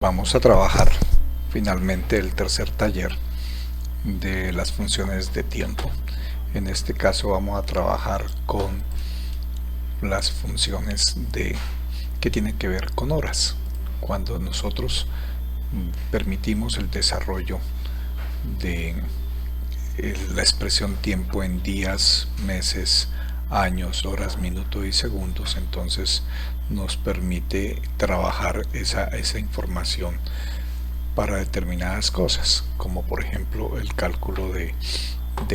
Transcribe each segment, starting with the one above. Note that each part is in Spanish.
Vamos a trabajar finalmente el tercer taller de las funciones de tiempo. En este caso vamos a trabajar con las funciones que tienen que ver con horas. Cuando nosotros permitimos el desarrollo de la expresión tiempo en días, meses, años, horas, minutos y segundos, entonces nos permite trabajar esa información para determinadas cosas, como por ejemplo el cálculo de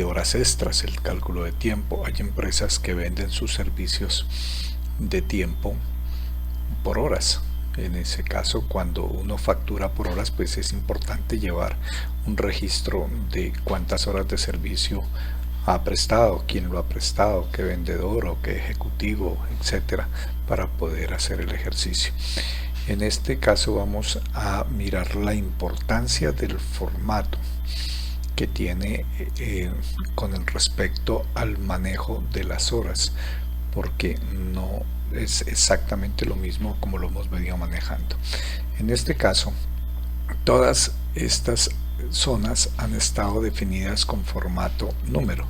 horas extras, el cálculo de tiempo. Hay empresas que venden sus servicios de tiempo por horas. En ese caso, cuando uno factura por horas, pues es importante llevar un registro de cuántas horas de servicio ha prestado, quién lo ha prestado, qué vendedor o qué ejecutivo, etcétera, para poder hacer el ejercicio. En este caso vamos a mirar la importancia del formato que tiene con el respecto al manejo de las horas, porque no es exactamente lo mismo como lo hemos venido manejando. En este caso, todas estas zonas han estado definidas con formato número.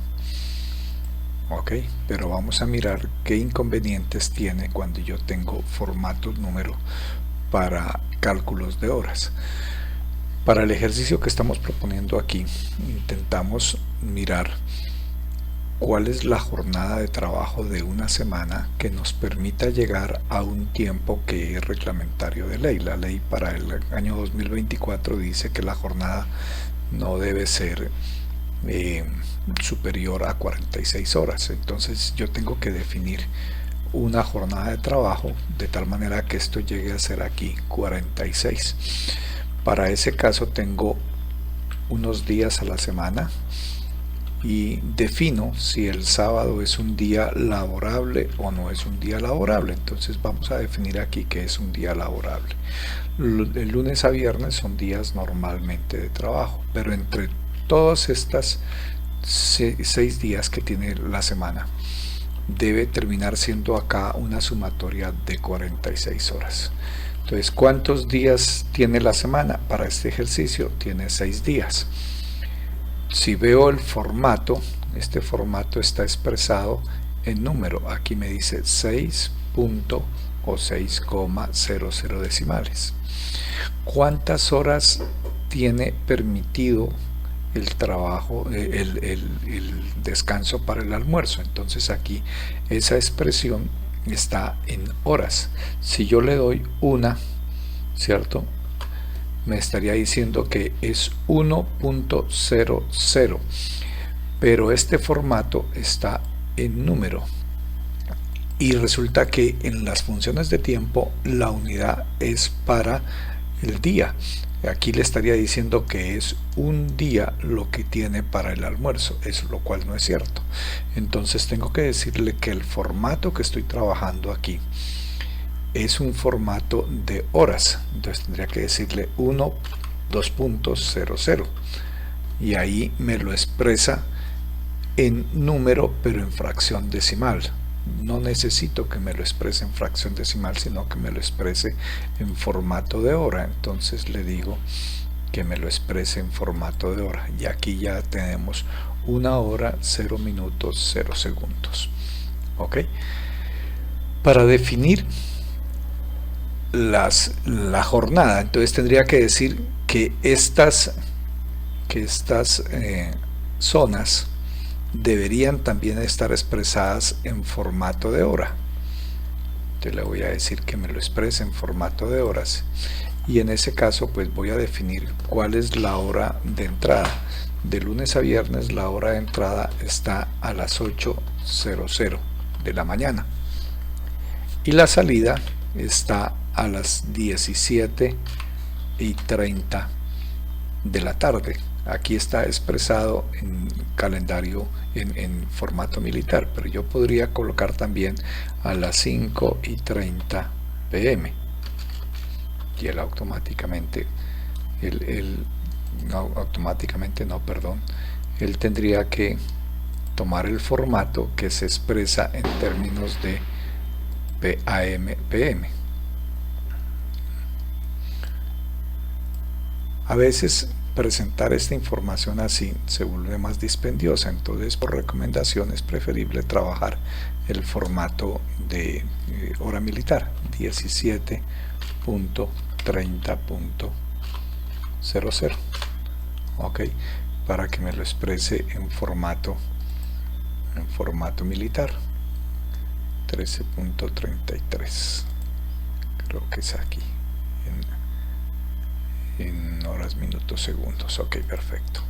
Ok, pero vamos a mirar qué inconvenientes tiene cuando yo tengo formato número para cálculos de horas. Para el ejercicio que estamos proponiendo aquí, intentamos mirar cuál es la jornada de trabajo de una semana que nos permita llegar a un tiempo que es reglamentario de ley. La ley para el año 2024 dice que la jornada no debe ser superior a 46 horas. Entonces yo tengo que definir una jornada de trabajo de tal manera que esto llegue a ser aquí 46. Para ese caso tengo unos días a la semana y defino si el sábado es un día laborable o no es un día laborable. Entonces vamos a definir aquí que es un día laborable. El lunes a viernes son días normalmente de trabajo, pero entre todas estas 6 días que tiene la semana debe terminar siendo acá una sumatoria de 46 horas. Entonces, ¿cuántos días tiene la semana? Para este ejercicio tiene 6 días. Si veo el formato, este formato está expresado en número. Aquí me dice 6 o 6,00 decimales. ¿Cuántas horas tiene permitido el trabajo, el descanso para el almuerzo? Entonces aquí esa expresión está en horas. Si yo le doy una, ¿cierto?, me estaría diciendo que es 1,00, pero este formato está en número y resulta que en las funciones de tiempo la unidad es para el día. Aquí le estaría diciendo que es un día lo que tiene para el almuerzo, eso lo cual no es cierto. Entonces tengo que decirle que el formato que estoy trabajando aquí es un formato de horas. Entonces tendría que decirle 1,2,00 y ahí me lo expresa en número pero en fracción decimal. No necesito que me lo exprese en fracción decimal, sino que me lo exprese en formato de hora. Entonces le digo que me lo exprese en formato de hora y aquí ya tenemos 1 hora 0 minutos 0 segundos. Ok, para definir la jornada, entonces tendría que decir que estas zonas deberían también estar expresadas en formato de hora. Entonces le voy a decir que me lo exprese en formato de horas y en ese caso pues voy a definir cuál es la hora de entrada. De lunes a viernes la hora de entrada está a las 8:00 de la mañana y la salida está a las 17:30 de la tarde. Aquí está expresado en calendario en formato militar, pero yo podría colocar también a las 5:30 pm y él automáticamente él tendría que tomar el formato que se expresa en términos de AM, PM. A veces presentar esta información así se vuelve más dispendiosa, entonces por recomendación es preferible trabajar el formato de hora militar 17.30.00, ok, para que me lo exprese en formato militar. 13.33, creo que es aquí en horas, minutos, segundos. Ok, perfecto.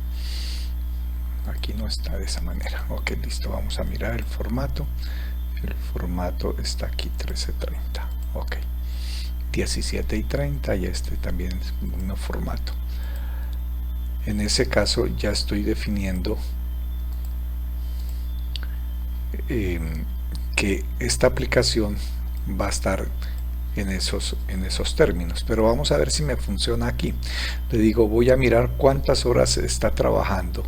Aquí no está de esa manera. Ok, listo, vamos a mirar el formato. El formato está aquí, 13:30. Ok, 17:30, y este también es un formato. En ese caso ya estoy definiendo que esta aplicación va a estar en esos términos, pero vamos a ver si me funciona aquí. Le digo, voy a mirar cuántas horas está trabajando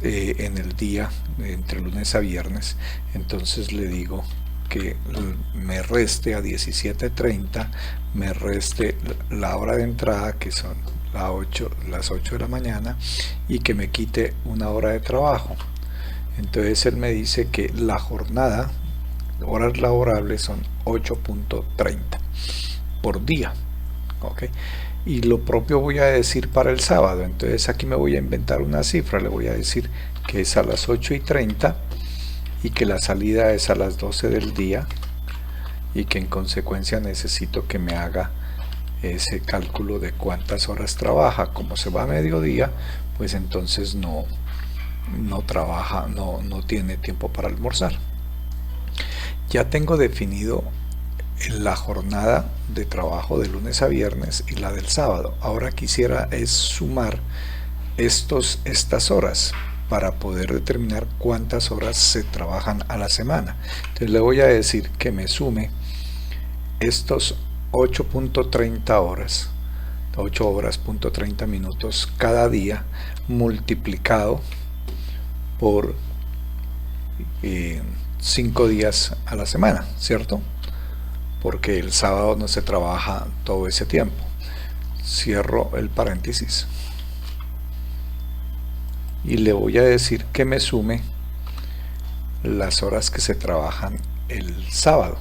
en el día entre lunes a viernes. Entonces le digo que me reste a 17:30, me reste la hora de entrada, que son las 8 de la mañana, y que me quite una hora de trabajo. Entonces él me dice que la jornada, horas laborables, son 8.30 por día, ¿ok? Y lo propio voy a decir para el sábado. Entonces aquí me voy a inventar una cifra, le voy a decir que es a las 8:30 y que la salida es a las 12 del día, y que en consecuencia necesito que me haga ese cálculo de cuántas horas trabaja. Como se va a mediodía, pues entonces no trabaja, no tiene tiempo para almorzar. Ya tengo definido la jornada de trabajo de lunes a viernes y la del sábado. Ahora quisiera es sumar estas horas para poder determinar cuántas horas se trabajan a la semana. Entonces le voy a decir que me sume estos 8.30 horas, 8 horas, 30 minutos cada día, multiplicado por 5 días a la semana, ¿cierto? Porque el sábado no se trabaja todo ese tiempo. Cierro el paréntesis y le voy a decir que me sume las horas que se trabajan el sábado,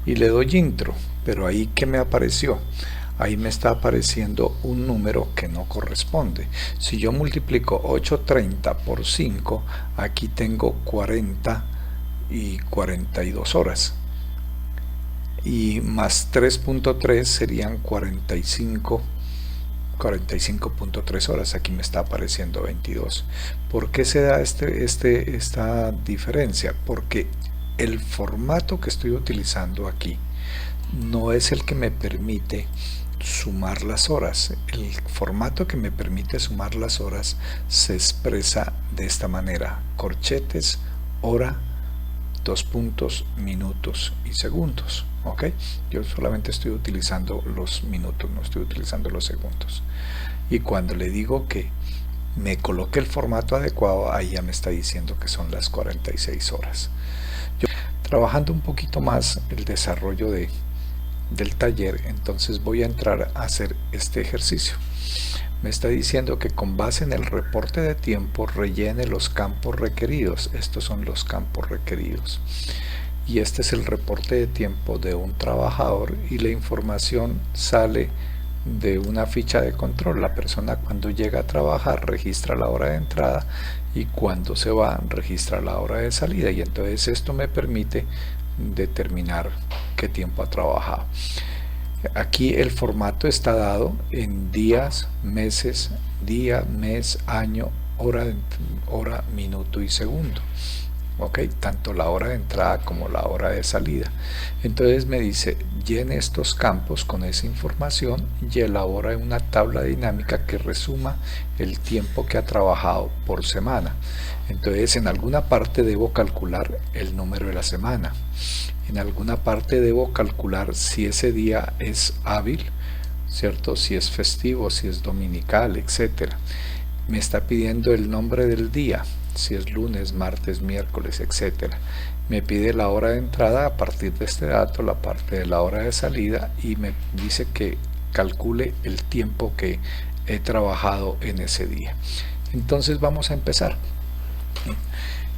y le doy intro. Pero ahí, ¿qué me apareció? Ahí me está apareciendo un número que no corresponde. Si yo multiplico 8:30 por 5, aquí tengo 40 y 42 horas, y más 3.3 serían 45.3 horas. Aquí me está apareciendo 22. ¿Por qué se da esta diferencia? Porque el formato que estoy utilizando aquí no es el que me permite sumar las horas. El formato que me permite sumar las horas se expresa de esta manera: corchetes, hora, 2 puntos, minutos y segundos. ¿Ok? Yo solamente estoy utilizando los minutos, no estoy utilizando los segundos. Y cuando le digo que me coloque el formato adecuado, ahí ya me está diciendo que son las 46 horas. Yo, trabajando un poquito más el desarrollo del taller, entonces voy a entrar a hacer este ejercicio. Me está diciendo que con base en el reporte de tiempo rellene los campos requeridos. Estos son los campos requeridos. Y este es el reporte de tiempo de un trabajador, y la información sale de una ficha de control. La persona cuando llega a trabajar registra la hora de entrada, y cuando se va registra la hora de salida, y entonces esto me permite determinar qué tiempo ha trabajado. Aquí el formato está dado en días, meses, día, mes, año, hora, minuto y segundo. ¿Ok? Tanto la hora de entrada como la hora de salida. Entonces me dice, llene estos campos con esa información y elabora una tabla dinámica que resuma el tiempo que ha trabajado por semana. Entonces en alguna parte debo calcular el número de la semana. En alguna parte debo calcular si ese día es hábil, ¿cierto? Si es festivo, si es dominical, etcétera. Me está pidiendo el nombre del día, si es lunes, martes, miércoles, etcétera. Me pide la hora de entrada a partir de este dato, la parte de la hora de salida, y me dice que calcule el tiempo que he trabajado en ese día. Entonces vamos a empezar.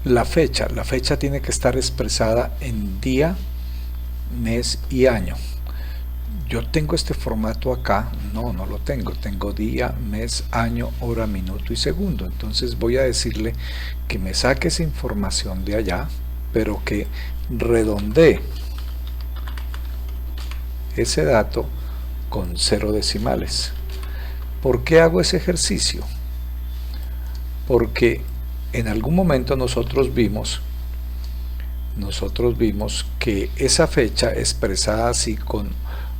La fecha tiene que estar expresada en día, mes y año. Yo tengo este formato acá, no lo tengo día, mes, año, hora, minuto y segundo. Entonces voy a decirle que me saque esa información de allá, pero que redondee ese dato con 0 decimales. ¿Por qué hago ese ejercicio? Porque en algún momento nosotros vimos que esa fecha expresada así con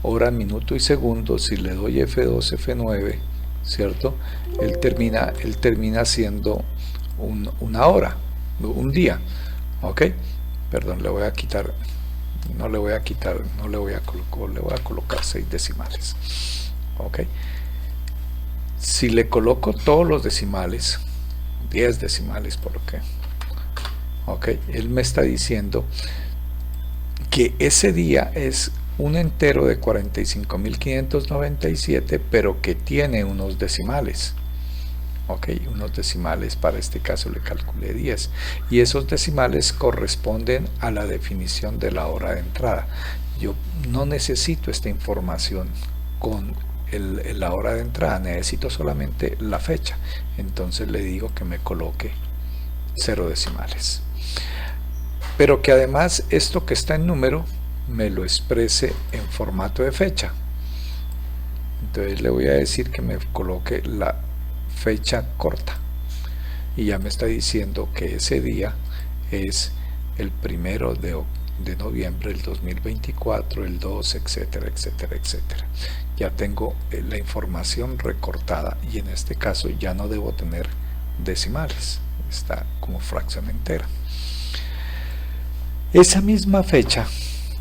hora, minuto y segundo, si le doy F2, F9, ¿cierto? Él termina siendo una hora, un día, ¿ok? Perdón, le voy a colocar 6 decimales, ¿ok? Si le coloco todos los decimales, 10 decimales por lo que, ¿ok? Él me está diciendo que ese día es un entero de 45.597, pero que tiene unos decimales, ok, unos decimales. Para este caso le calculé 10 y esos decimales corresponden a la definición de la hora de entrada. Yo no necesito esta información con la hora de entrada, necesito solamente la fecha. Entonces le digo que me coloque 0 decimales, pero que además esto que está en número me lo exprese en formato de fecha. Entonces le voy a decir que me coloque la fecha corta y ya me está diciendo que ese día es el 1 de noviembre del 2024, el 2, etcétera, etcétera, etcétera. Ya tengo la información recortada y en este caso ya no debo tener decimales, está como fracción entera. Esa misma fecha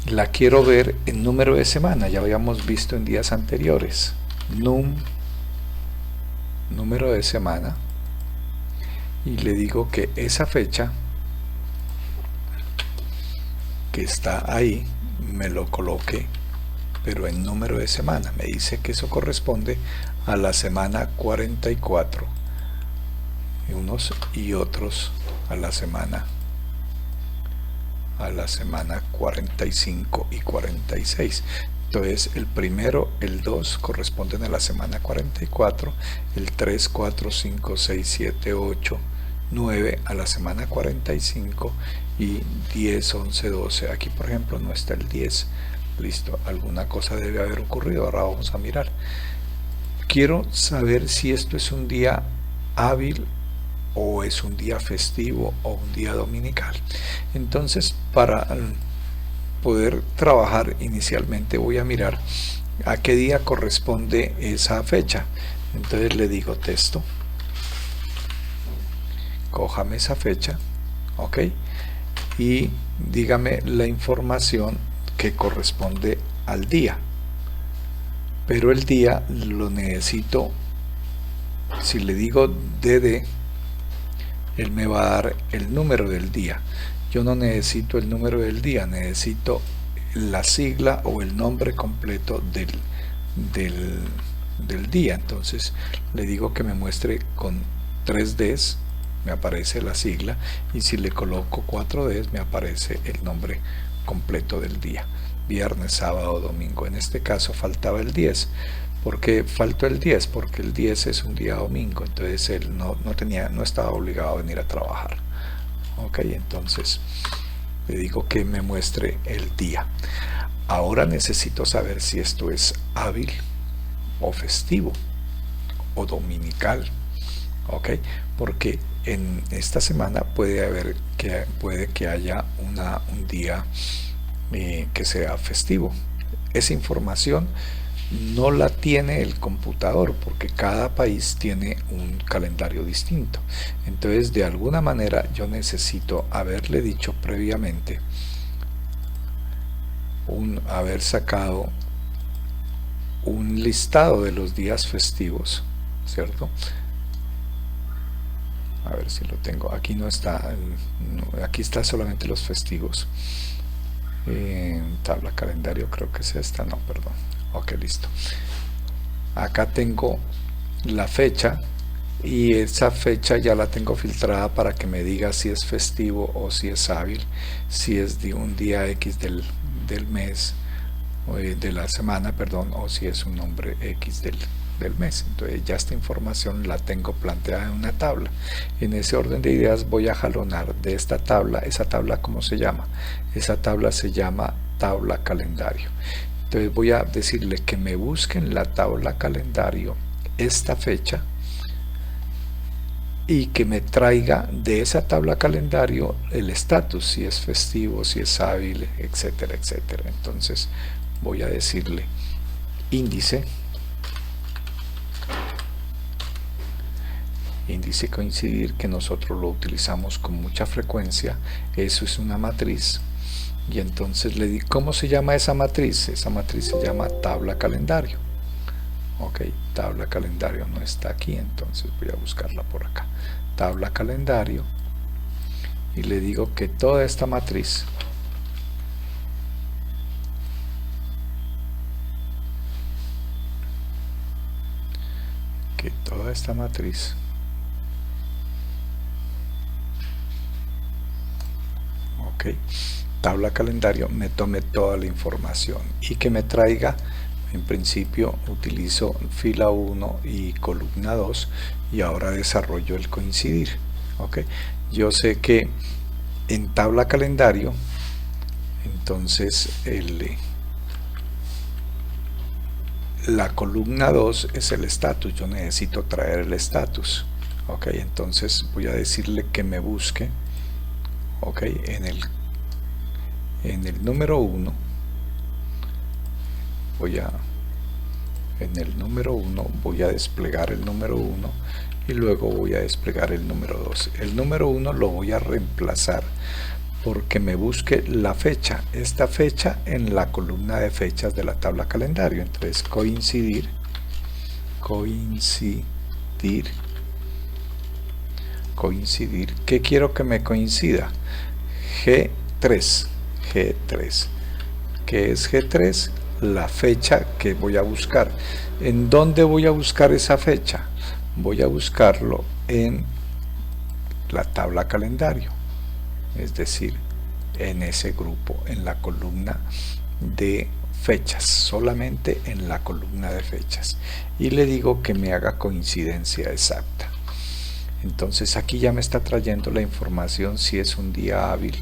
la quiero ver en número de semana. Ya habíamos visto en días anteriores número de semana, y le digo que esa fecha que está ahí me lo coloque pero en número de semana. Me dice que eso corresponde a la semana 44 y unos y otros a la semana 45 y 46. Entonces el primero, el 2 corresponden a la semana 44, el 3, 4, 5, 6, 7, 8, 9 a la semana 45 y 10, 11, 12. Aquí por ejemplo no está el 10. Listo, alguna cosa debe haber ocurrido. Ahora vamos a mirar. Quiero saber si esto es un día hábil o es un día festivo o un día dominical. Entonces, para poder trabajar inicialmente voy a mirar a qué día corresponde esa fecha. Entonces le digo texto, cójame esa fecha, ok, y dígame la información que corresponde al día, pero el día lo necesito. Si le digo DD, él me va a dar el número del día. Yo no necesito el número del día, necesito la sigla o el nombre completo del día. Entonces le digo que me muestre con 3 Ds, me aparece la sigla, y si le coloco 4 Ds me aparece el nombre completo del día: viernes, sábado, domingo. En este caso faltaba el 10. ¿Por qué faltó el 10? Porque el 10 es un día domingo, entonces él no estaba obligado a venir a trabajar. Ok, entonces le digo que me muestre el día. Ahora necesito saber si esto es hábil o festivo o dominical. Ok, porque en esta semana puede que haya un día que sea festivo. Esa información no la tiene el computador porque cada país tiene un calendario distinto. Entonces de alguna manera yo necesito haberle dicho previamente, haber sacado un listado de los días festivos, ¿cierto? A ver si lo tengo. Aquí no está, aquí está solamente los festivos. Tabla calendario, creo que es esta, no, perdón. Ok, listo. Acá tengo la fecha, y esa fecha ya la tengo filtrada para que me diga si es festivo o si es hábil, si es de un día X del mes, o de la semana, perdón, o si es un nombre X del mes. Entonces ya esta información la tengo planteada en una tabla. En ese orden de ideas voy a jalonar de esta tabla. Esa tabla, ¿cómo se llama? Esa tabla se llama tabla calendario. Entonces voy a decirle que me busque en la tabla calendario esta fecha y que me traiga de esa tabla calendario el estatus, si es festivo, si es hábil, etcétera, etcétera. Entonces voy a decirle índice coincidir, que nosotros lo utilizamos con mucha frecuencia. Eso es una matriz, y entonces le di ¿cómo se llama esa matriz? Esa matriz se llama tabla calendario. Ok, tabla calendario no está aquí, entonces voy a buscarla por acá. Tabla calendario, y le digo que toda esta matriz ok, tabla calendario, me tome toda la información y que me traiga. En principio utilizo fila 1 y columna 2, y ahora desarrollo el coincidir. Ok, yo sé que en tabla calendario, entonces la columna 2 es el estatus. Yo necesito traer el estatus. Ok, entonces voy a decirle que me busque, ok, en el número 1. En el número 1 voy a desplegar el número 1 y luego voy a desplegar el número 2. El número 1 lo voy a reemplazar porque me busque la fecha, esta fecha en la columna de fechas de la tabla calendario. Entonces coincidir, ¿qué quiero que me coincida? G3. ¿Qué es G3? La fecha que voy a buscar. ¿En dónde voy a buscar esa fecha? Voy a buscarlo en la tabla calendario, es decir, en ese grupo, en la columna de fechas, solamente en la columna de fechas, y le digo que me haga coincidencia exacta. Entonces aquí ya me está trayendo la información si es un día hábil,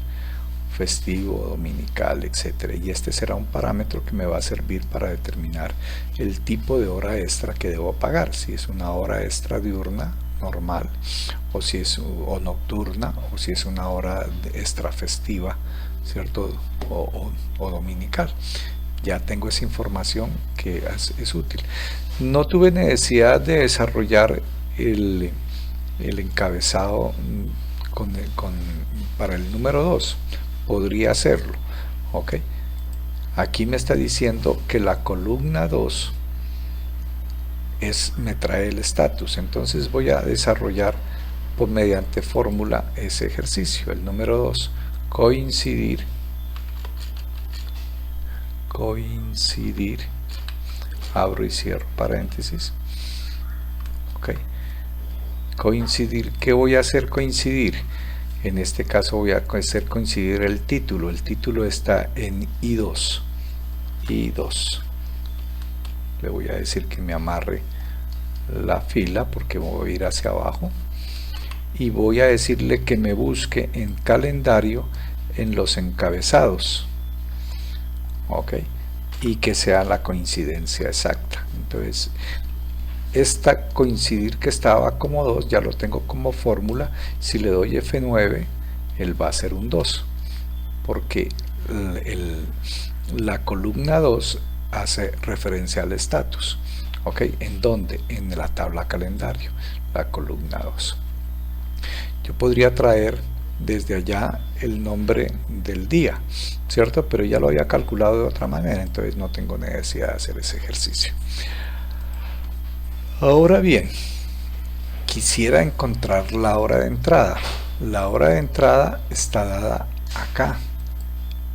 festivo, dominical, etcétera, y este será un parámetro que me va a servir para determinar el tipo de hora extra que debo pagar, si es una hora extra diurna normal, o si es nocturna, o si es una hora extra festiva, ¿cierto? O dominical. Ya tengo esa información que es útil. No tuve necesidad de desarrollar el encabezado para el número 2. Podría hacerlo. Ok, aquí me está diciendo que la columna 2 me trae el estatus. Entonces voy a desarrollar mediante fórmula ese ejercicio. El número 2, coincidir, abro y cierro paréntesis. Ok, coincidir, ¿qué voy a hacer coincidir? En este caso voy a hacer coincidir el título. El título está en I2. Le voy a decir que me amarre la fila porque voy a ir hacia abajo. Y voy a decirle que me busque en calendario en los encabezados. Ok. Y que sea la coincidencia exacta. Entonces, esta coincidir que estaba como 2 ya lo tengo como fórmula. Si le doy F9, él va a ser un 2, porque la columna 2 hace referencia al estatus. Ok, ¿en dónde? En la tabla calendario, la columna 2. Yo podría traer desde allá el nombre del día, ¿cierto? Pero ya lo había calculado de otra manera, entonces no tengo necesidad de hacer ese ejercicio. Ahora bien, quisiera encontrar la hora de entrada. La hora de entrada está dada acá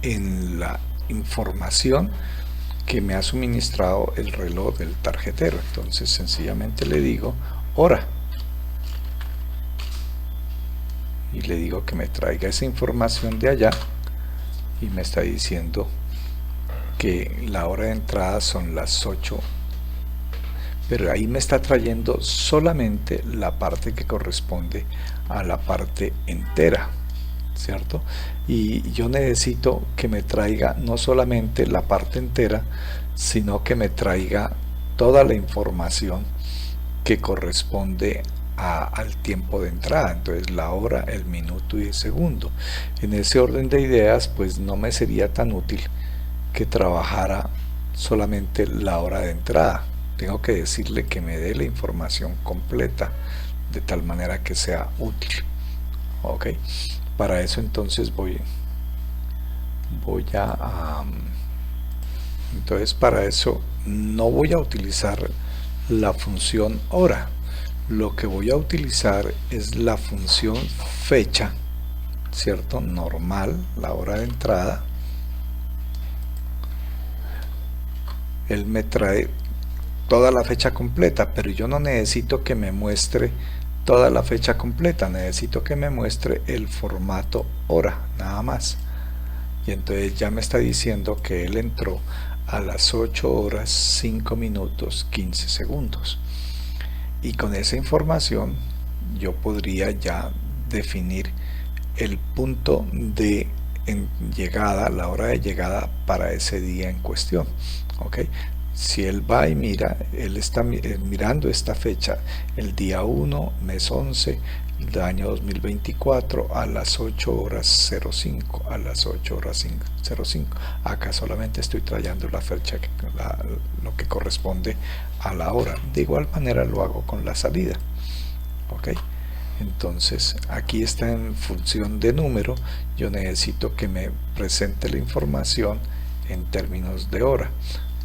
en la información que me ha suministrado el reloj del tarjetero. Entonces sencillamente le digo hora y le digo que me traiga esa información de allá, y me está diciendo que la hora de entrada son las 8, pero ahí me está trayendo solamente la parte que corresponde a la parte entera, ¿cierto? Y yo necesito que me traiga no solamente la parte entera, sino que me traiga toda la información que corresponde al tiempo de entrada. Entonces la hora, el minuto y el segundo. En ese orden de ideas, pues no me sería tan útil que trabajara solamente la hora de entrada. Tengo que decirle que me dé la información completa de tal manera que sea útil. Ok, para eso entonces entonces para eso no voy a utilizar la función hora. Lo que voy a utilizar es la función fecha, ¿cierto? Normal, la hora de entrada. Él me trae toda la fecha completa, pero yo no necesito que me muestre toda la fecha completa, necesito que me muestre el formato hora, nada más. Y entonces ya me está diciendo que él entró a las 8 horas 5 minutos 15 segundos. Y con esa información yo podría ya definir el punto de llegada, la hora de llegada para ese día en cuestión. ¿Ok? Si él va y mira, él está mirando esta fecha, el día 1, mes 11, del año 2024, a las 8 horas 05, a las 8 horas 05. Acá solamente estoy trayendo la fecha, lo que corresponde a la hora. De igual manera lo hago con la salida. ¿Ok? Entonces aquí está en función de número, yo necesito que me presente la información en términos de hora.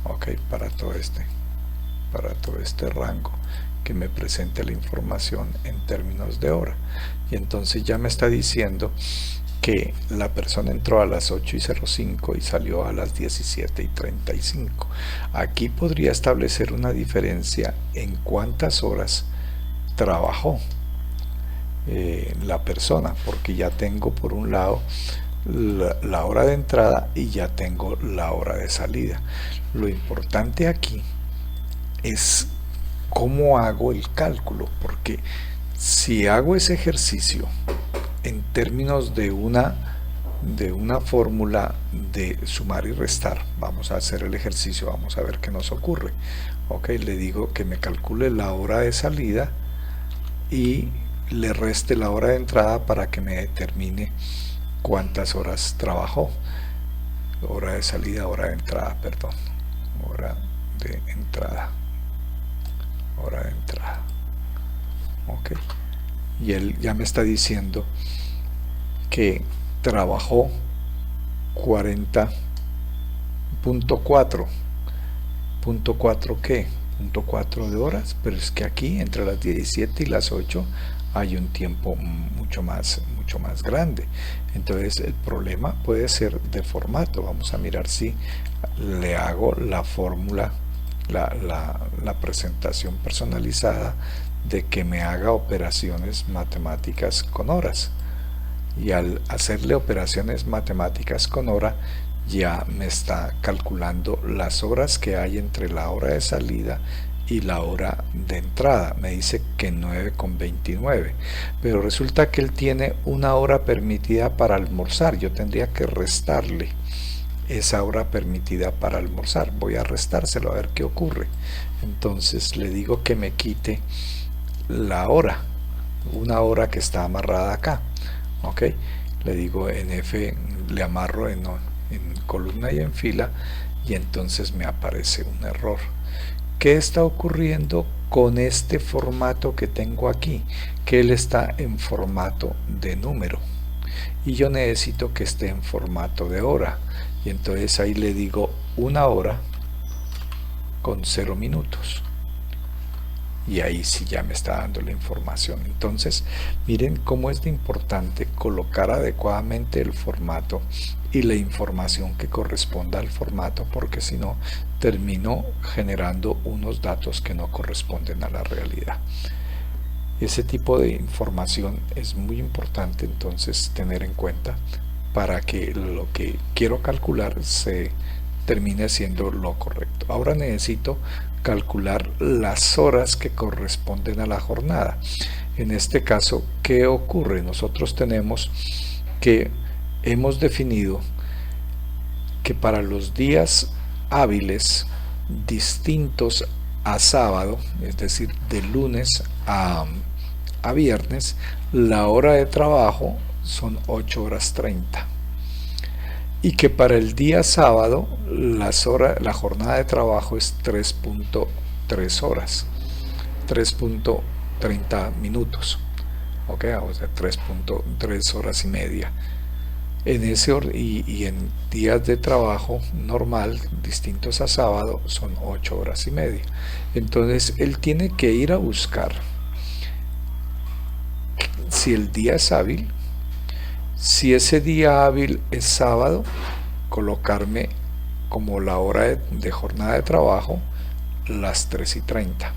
Ok, para todo este rango, que me presente la información en términos de hora. Y entonces ya me está diciendo que la persona entró a las 8:05 y salió a las 17:35. Aquí podría establecer una diferencia en cuántas horas trabajó la persona, porque ya tengo por un lado la hora de entrada y ya tengo la hora de salida. Lo importante aquí es cómo hago el cálculo, porque si hago ese ejercicio en términos de una fórmula de sumar y restar, vamos a hacer el ejercicio, vamos a ver qué nos ocurre. Ok, le digo que me calcule la hora de salida y le reste la hora de entrada para que me determine cuántas horas trabajó. Hora de salida, hora de entrada, perdón, hora de entrada. Ok, y él ya me está diciendo que trabajó 40.4. ¿Punto qué? .4 de horas, pero es que aquí entre las 17 y las 8 hay un tiempo mucho más grande. Entonces el problema puede ser de formato. Vamos a mirar si le hago la fórmula, la presentación personalizada de que me haga operaciones matemáticas con horas. Y al hacerle operaciones matemáticas con hora, ya me está calculando las horas que hay entre la hora de salida y la hora de entrada. Me dice que 9:29, pero resulta que él tiene una hora permitida para almorzar. Yo tendría que restarle esa hora permitida para almorzar. Voy a restárselo a ver qué ocurre. Entonces le digo que me quite la hora, una hora que está amarrada acá. Ok, le digo en F, le amarro en columna y en fila, y entonces me aparece un error. ¿Qué está ocurriendo con este formato que tengo aquí? Que él está en formato de número y yo necesito que esté en formato de hora, y entonces ahí le digo 1 hora con 0 minutos. y ahí sí ya me está dando la información. Entonces miren cómo es de importante colocar adecuadamente el formato y la información que corresponda al formato, porque si no termino generando unos datos que no corresponden a la realidad. Ese tipo de información es muy importante entonces tener en cuenta para que lo que quiero calcular se termine siendo lo correcto. Ahora necesito calcular las horas que corresponden a la jornada. En este caso, ¿qué ocurre? Nosotros tenemos que hemos definido que para los días hábiles distintos a sábado, es decir, de lunes a viernes, la hora de trabajo son 8 horas 30. Y que para el día sábado la jornada de trabajo es 3.3 horas, 3.30 minutos, ¿ok? O sea, 3.3 horas y media. En ese y en días de trabajo normal, distintos a sábado, son 8 horas y media. Entonces, él tiene que ir a buscar si el día es hábil. Si ese día hábil es sábado, colocarme como la hora de jornada de trabajo las 3:30.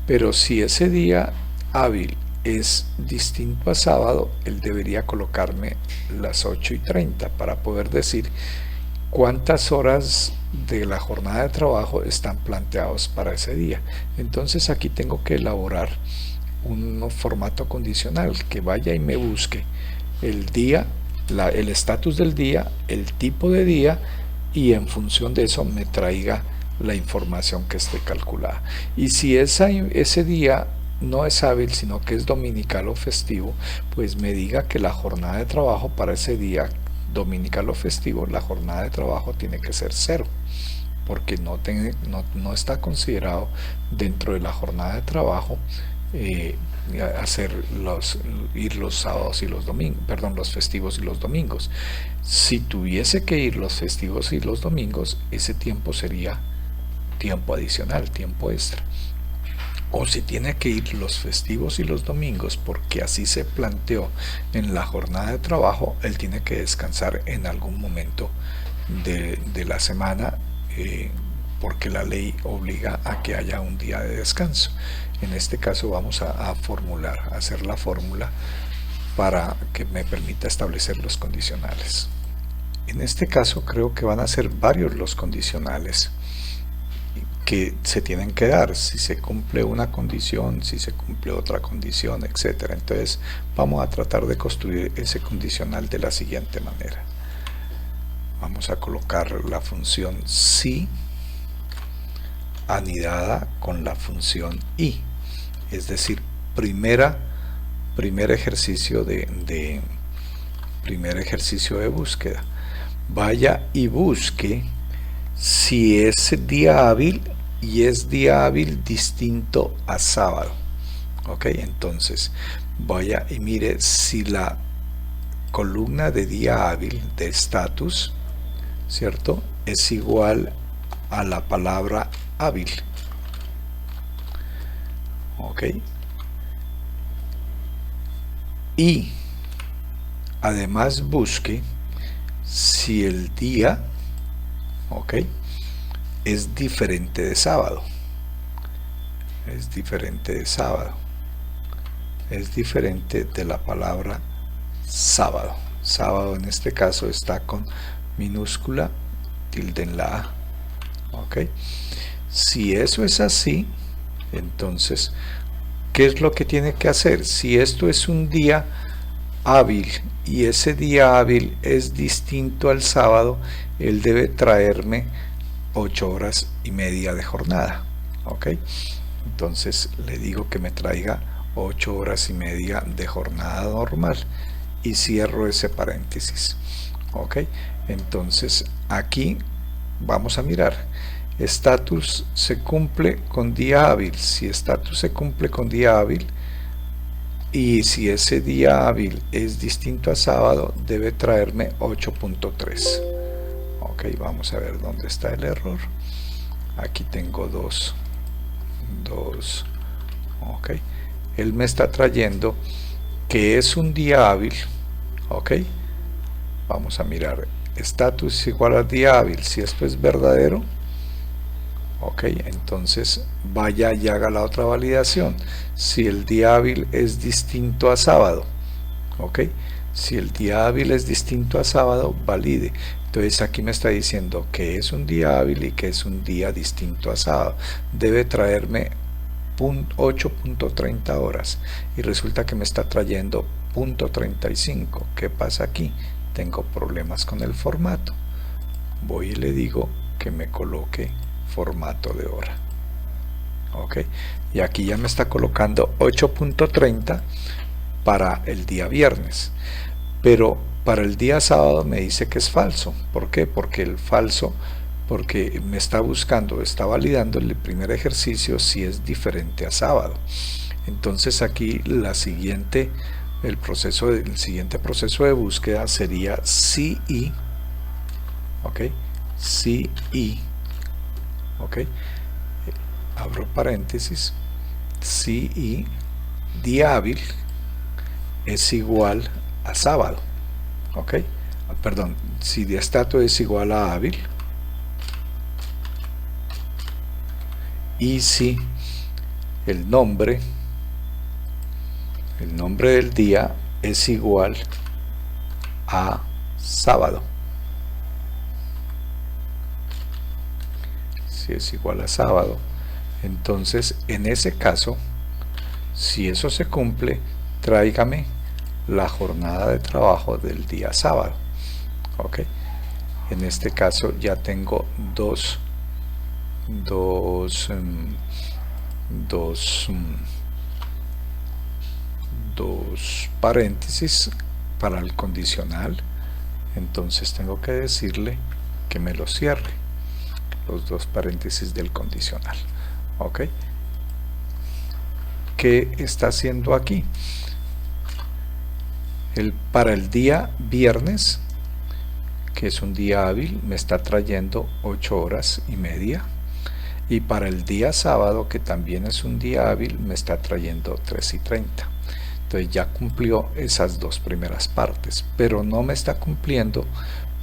Pero si ese día hábil es distinto a sábado, él debería colocarme las 8:30 para poder decir cuántas horas de la jornada de trabajo están planteados para ese día. Entonces aquí tengo que elaborar un formato condicional que vaya y me busque el día, el estatus del día, el tipo de día, y en función de eso me traiga la información que esté calculada. Y si ese día no es hábil, sino que es dominical o festivo, pues me diga que la jornada de trabajo para ese día dominical o festivo, la jornada de trabajo tiene que ser 0, porque no está considerado dentro de la jornada de trabajo ir los sábados y los domingos, perdón, los festivos y los domingos. Si tuviese que ir los festivos y los domingos, ese tiempo sería tiempo adicional, tiempo extra. O si tiene que ir los festivos y los domingos, porque así se planteó en la jornada de trabajo, él tiene que descansar en algún momento de la semana, porque la ley obliga a que haya un día de descanso. En este caso vamos a hacer la fórmula para que me permita establecer los condicionales. En este caso creo que van a ser varios los condicionales que se tienen que dar, si se cumple una condición, si se cumple otra condición, etcétera. Entonces vamos a tratar de construir ese condicional de la siguiente manera. Vamos a colocar la función si anidada con la función i, es decir, primer ejercicio de búsqueda. Vaya y busque si es día hábil y es día hábil distinto a sábado. Ok, entonces vaya y mire si la columna de día hábil de estatus, ¿cierto?, es igual a la palabra hábil. Ok, y además busque si el día, ok, es diferente de sábado, es diferente de la palabra sábado. Sábado en este caso está con minúscula, tilde en la A. Ok, si eso es así, entonces ¿qué es lo que tiene que hacer? Si esto es un día hábil y ese día hábil es distinto al sábado, él debe traerme 8 horas y media de jornada. Ok, entonces le digo que me traiga 8 horas y media de jornada normal y cierro ese paréntesis. Ok, entonces aquí vamos a mirar, estatus se cumple con día hábil. Si estatus se cumple con día hábil y si ese día hábil es distinto a sábado, debe traerme 8.3. ok, vamos a ver dónde está el error. Aquí tengo dos ok, él me está trayendo que es un día hábil, ok. Vamos a mirar, status igual a día hábil. Si esto es verdadero, ok, entonces vaya y haga la otra validación. Si el día hábil es distinto a sábado, ok, si el día hábil es distinto a sábado, valide. Entonces aquí me está diciendo que es un día hábil y que es un día distinto a sábado. Debe traerme 8.30 horas y resulta que me está trayendo .35. ¿Qué pasa aquí? Tengo problemas con el formato. Voy y le digo que me coloque formato de hora, ok, y aquí ya me está colocando 8.30 para el día viernes, pero para el día sábado me dice que es falso. ¿Por qué? Porque el falso, porque me está buscando, está validando el primer ejercicio si es diferente a sábado. Entonces aquí el siguiente proceso de búsqueda sería si y, ok, si y, ok, abro paréntesis, si y día hábil es igual a sábado, ok, perdón, si de estatus es igual a hábil y si el nombre del día es igual a sábado. Si es igual a sábado, entonces en ese caso, si eso se cumple, tráigame la jornada de trabajo del día sábado, ok. En este caso ya tengo dos paréntesis para el condicional, entonces tengo que decirle que me lo cierre, los dos paréntesis del condicional, ok. ¿Qué está haciendo aquí? Para el día viernes, que es un día hábil, me está trayendo 8 horas y media, y para el día sábado, que también es un día hábil, me está trayendo 3:30. Entonces ya cumplió esas dos primeras partes, pero no me está cumpliendo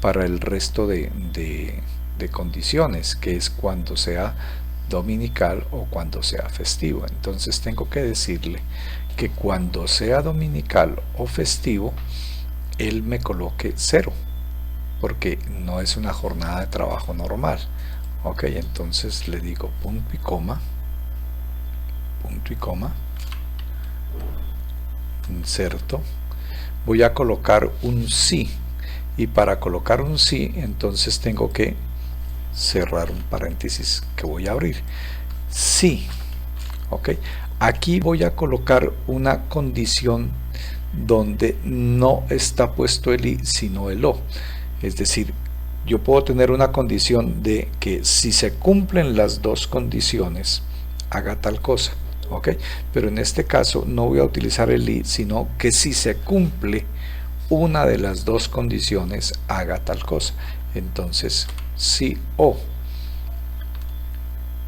para el resto de condiciones, que es cuando sea dominical o cuando sea festivo. Entonces tengo que decirle que cuando sea dominical o festivo, él me coloque 0, porque no es una jornada de trabajo normal, ok. Entonces le digo punto y coma, inserto, voy a colocar un sí, y para colocar un sí, entonces tengo que cerrar un paréntesis que voy a abrir. Sí, ok. Aquí voy a colocar una condición donde no está puesto el i sino el o, es decir, yo puedo tener una condición de que si se cumplen las dos condiciones haga tal cosa, ok, pero en este caso no voy a utilizar el i, sino que si se cumple una de las dos condiciones haga tal cosa. Entonces si o,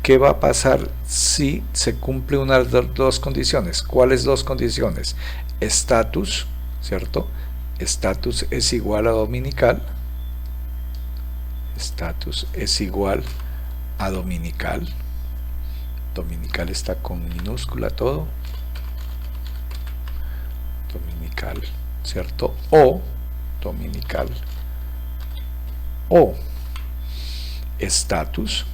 ¿qué va a pasar si se cumple una de las dos condiciones? ¿Cuáles dos condiciones? Status, ¿cierto? Status es igual a dominical. Status es igual a dominical. Dominical está con minúscula todo. Dominical, ¿cierto? O dominical. O status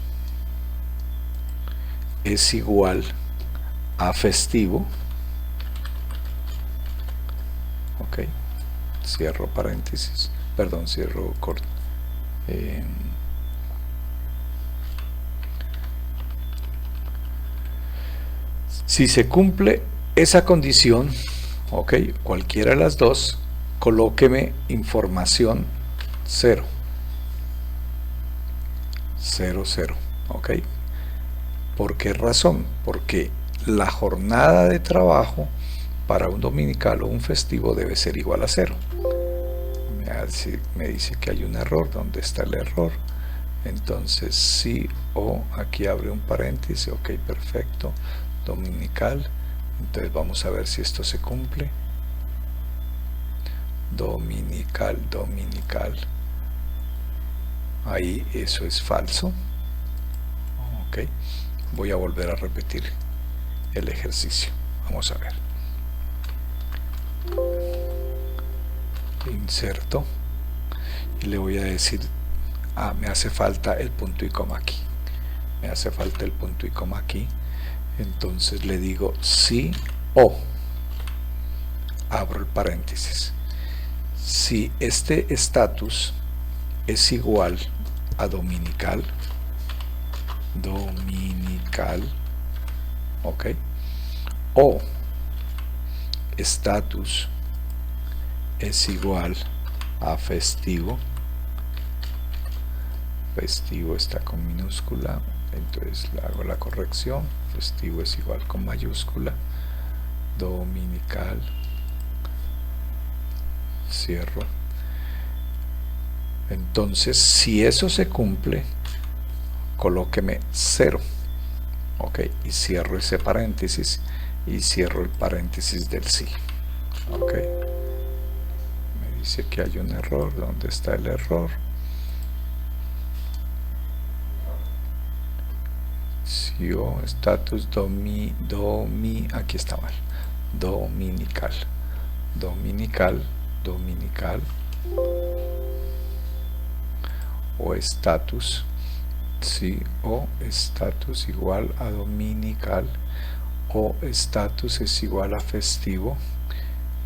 es igual a festivo, ok, cierro paréntesis, perdón, cierro corto, si se cumple esa condición, ok, cualquiera de las dos, colóqueme información 0, 0, 0, ok. ¿Por qué razón? Porque la jornada de trabajo para un dominical o un festivo debe ser igual a 0. Me dice que hay un error. ¿Dónde está el error? Entonces sí, o aquí abre un paréntesis, ok, perfecto. Dominical Entonces vamos a ver si esto se cumple. Dominical, dominical. Ahí eso es falso. Ok, voy a volver a repetir el ejercicio. Vamos a ver. Inserto y le voy a decir, me hace falta el punto y coma aquí. Me hace falta el punto y coma aquí. Entonces le digo sí o, abro el paréntesis. Si este estatus es igual a dominical, ok, o estatus es igual a festivo, festivo está con minúscula, entonces le hago la corrección, festivo es igual con mayúscula, dominical, cierro. Entonces si eso se cumple, colóqueme 0, ok, y cierro ese paréntesis y cierro el paréntesis del sí, ok. Me dice que hay un error. ¿Dónde está el error? Si o status aquí está mal, dominical, dominical, dominical, o estatus, si o estatus igual a dominical o estatus es igual a festivo,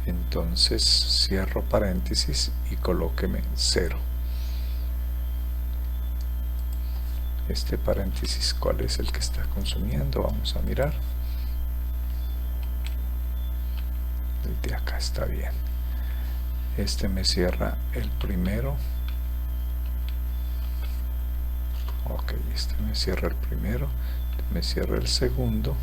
entonces cierro paréntesis y colóqueme 0. Este paréntesis, ¿cuál es el que está consumiendo? Vamos a mirar. El de acá está bien. Este me cierra el primero. Ok, este me cierra el primero, me cierra el segundo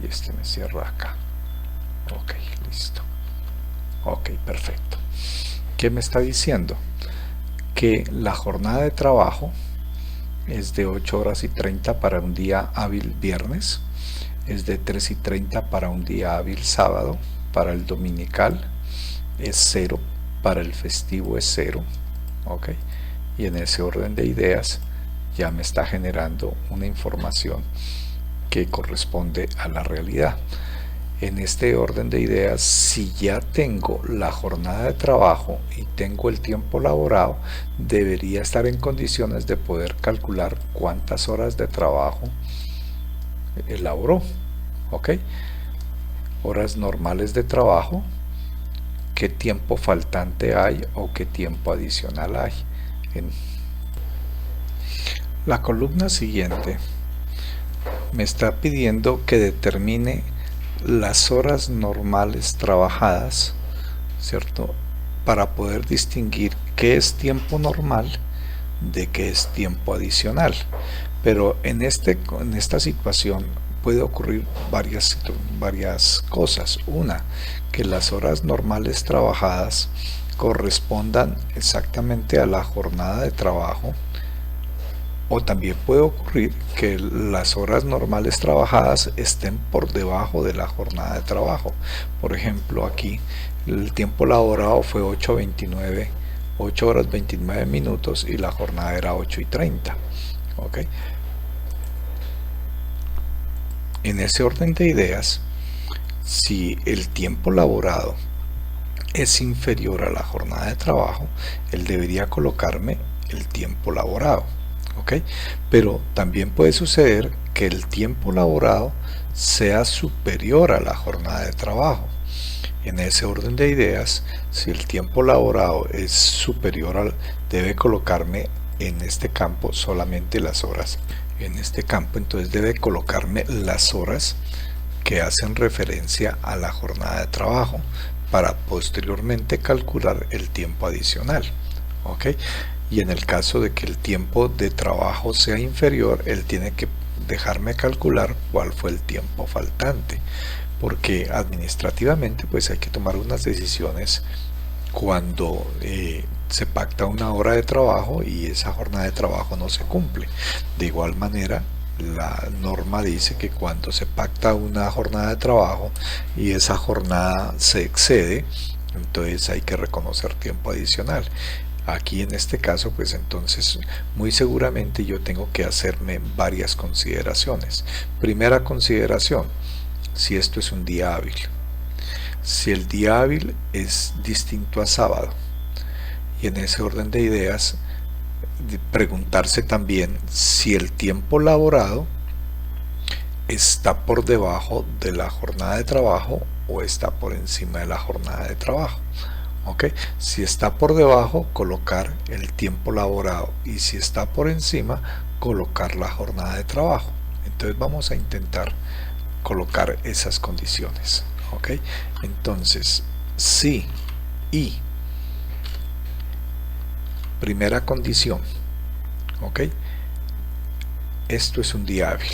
y este me cierra acá. Ok, listo. Ok, perfecto. ¿Qué me está diciendo? Que la jornada de trabajo es de 8 horas y 30 para un día hábil viernes, es de 3 y 30 para un día hábil sábado, para el dominical es 0, para el festivo es 0, ok, y en ese orden de ideas ya me está generando una información que corresponde a la realidad. En este orden de ideas, si ya tengo la jornada de trabajo y tengo el tiempo laborado, debería estar en condiciones de poder calcular cuántas horas de trabajo elaboró, ok, horas normales de trabajo, qué tiempo faltante hay o qué tiempo adicional hay. En la columna siguiente me está pidiendo que determine las horas normales trabajadas, ¿cierto? Para poder distinguir qué es tiempo normal de qué es tiempo adicional. Pero en esta situación puede ocurrir varias cosas. Una, que las horas normales trabajadas correspondan exactamente a la jornada de trabajo, o también puede ocurrir que las horas normales trabajadas estén por debajo de la jornada de trabajo. Por ejemplo, aquí el tiempo laborado fue 8 horas 29 minutos y la jornada era 8 y 30. ¿Ok? En ese orden de ideas, si el tiempo laborado es inferior a la jornada de trabajo, él debería colocarme el tiempo laborado. ¿Ok? Pero también puede suceder que el tiempo laborado sea superior a la jornada de trabajo. En ese orden de ideas, si el tiempo laborado es superior debe colocarme en este campo solamente las horas. En este campo entonces debe colocarme las horas que hacen referencia a la jornada de trabajo para posteriormente calcular el tiempo adicional. ¿Ok? Y en el caso de que el tiempo de trabajo sea inferior, él tiene que dejarme calcular cuál fue el tiempo faltante, porque administrativamente pues hay que tomar unas decisiones cuando se pacta una hora de trabajo y esa jornada de trabajo no se cumple. De igual manera, la norma dice que cuando se pacta una jornada de trabajo y esa jornada se excede, entonces hay que reconocer tiempo adicional. Aquí en este caso, pues entonces muy seguramente yo tengo que hacerme varias consideraciones. Primera consideración, si esto es un día hábil. Si el día hábil es distinto a sábado, y en ese orden de ideas, preguntarse también si el tiempo laborado está por debajo de la jornada de trabajo o está por encima de la jornada de trabajo. ¿Ok? Si está por debajo, colocar el tiempo laborado, y si está por encima, colocar la jornada de trabajo. Entonces vamos a intentar colocar esas condiciones. ¿Ok? Entonces, si y primera condición, ¿ok? Esto es un día hábil.